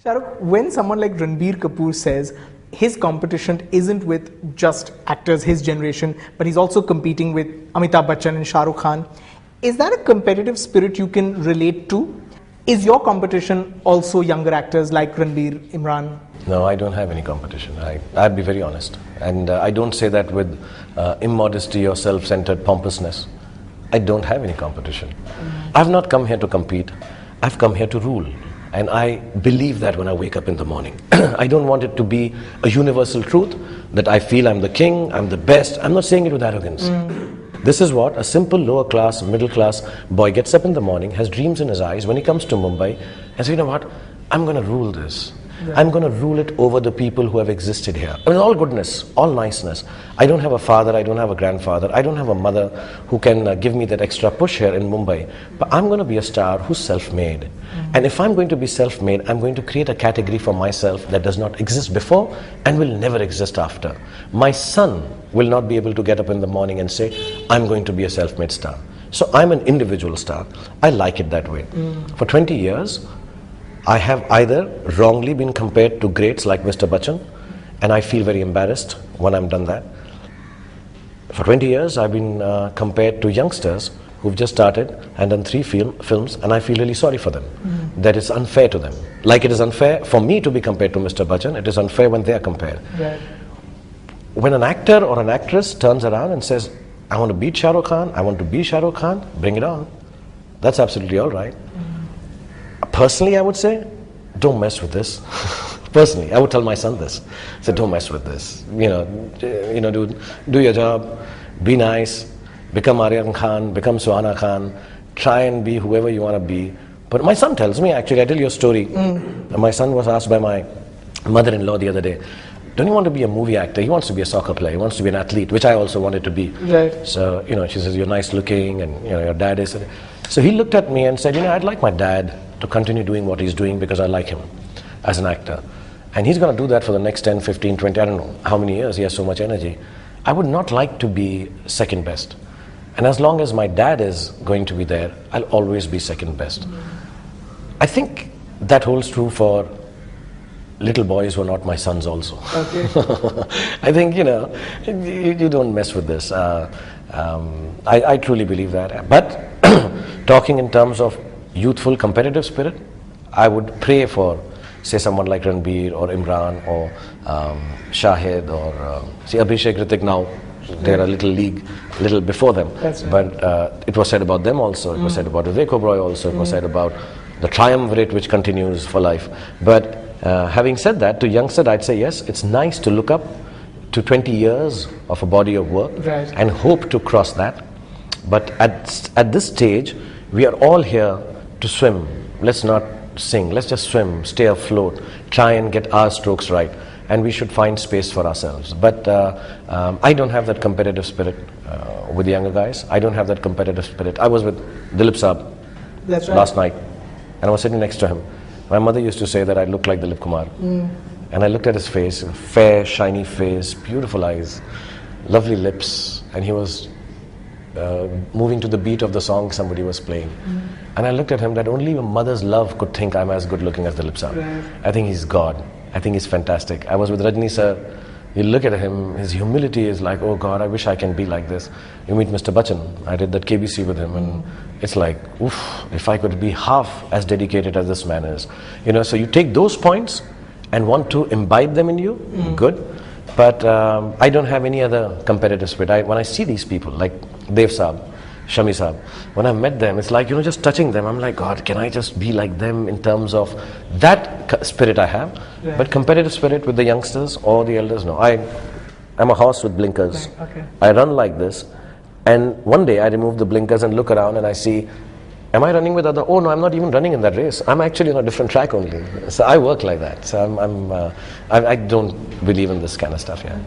Shahrukh, when someone like Ranbir Kapoor says his competition isn't with just actors his generation, but he's also competing with Amitabh Bachchan and Shahrukh Khan, is that a competitive spirit you can relate to? Is your competition also younger actors like Ranbir, Imran? No, I don't have any competition. I'd be very honest. And I don't say that with immodesty or self-centered pompousness. I don't have any competition. I've not come here to compete. I've come here to rule. And I believe that when I wake up in the morning. I don't want it to be a universal truth that I feel I'm the king, I'm the best. I'm not saying it with arrogance. This is what a simple lower class, middle class boy gets up in the morning, has dreams in his eyes when he comes to Mumbai and says, you know what, I'm going to rule this. Yeah. I'm going to rule it over the people who have existed here. I mean, all goodness, all niceness. I don't have a father, I don't have a grandfather, I don't have a mother who can give me that extra push here in Mumbai. But I'm going to be a star who's self-made. And if I'm going to be self-made, I'm going to create a category for myself that does not exist before and will never exist after. My son will not be able to get up in the morning and say, I'm going to be a self-made star. So I'm an individual star. I like it that way. For 20 years, I have either wrongly been compared to greats like Mr. Bachchan, and I feel very embarrassed when I'm done that. For 20 years, I've been compared to youngsters who've just started and done 3 films, and I feel really sorry for them. That it's unfair to them. Like it is unfair for me to be compared to Mr. Bachchan, it is unfair when they are compared. Right. When an actor or an actress turns around and says, I want to beat Shahrukh Khan, I want to be Shahrukh Khan, bring it on. That's absolutely all right. Personally, I would say, don't mess with this. Personally, I would tell my son this. I said, don't mess with this. Do your job, be nice, become Aryan Khan, become Suhana Khan, try and be whoever you want to be. But my son tells me, actually, I tell you a story. My son was asked by my mother-in-law the other day, don't you want to be a movie actor? He wants to be a soccer player, he wants to be an athlete, which I also wanted to be. Right. So, she says, you're nice looking, and your dad is. So he looked at me and said, I'd like my dad to continue doing what he's doing because I like him as an actor. And he's going to do that for the next 10, 15, 20, I don't know how many years, he has so much energy. I would not like to be second best. And as long as my dad is going to be there, I'll always be second best. I think that holds true for little boys who are not my sons also. Okay. I think, you don't mess with this. I truly believe that. But talking in terms of youthful competitive spirit, I would pray for, say, someone like Ranbir or Imran or Shahid or Abhishek, Hrithik now. They're a little before them. Right. But it was said about them also. It was said about Vivek Oberoi also. It was said about the triumvirate which continues for life. But having said that, to youngsters, I'd say yes, it's nice to look up to 20 years of a body of work and hope to cross that. But at this stage, we are all here to swim. Let's not sing. Let's just swim, stay afloat, try and get our strokes right. And we should find space for ourselves. But I don't have that competitive spirit with the younger guys. I don't have that competitive spirit. I was with Dilip Saab last night, and I was sitting next to him. My mother used to say that I looked like Dilip Kumar. And I looked at his face, fair, shiny face, beautiful eyes, lovely lips, and he was moving to the beat of the song somebody was playing. And I looked at him that only a mother's love could think I'm as good looking as Dilip Saab. I think he's God. I think he's fantastic. I was with Rajni sir. You look at him, his humility is like, oh God, I wish I can be like this. You meet Mr. Bachchan. I did that KBC with him, and it's like, oof, if I could be half as dedicated as this man is. So you take those points and want to imbibe them in you, good. But I don't have any other competitive spirit. When I see these people, like Dev Saab, Shami Saab, when I met them, it's like, just touching them, I'm like, God, can I just be like them in terms of that spirit I have? Yeah. But competitive spirit with the youngsters or the elders, no. I'm a horse with blinkers. Okay. I run like this, and one day I remove the blinkers and look around and I see, am I running with other? Oh no, I'm not even running in that race. I'm actually on a different track only. So I work like that. So I don't believe in this kind of stuff, yeah.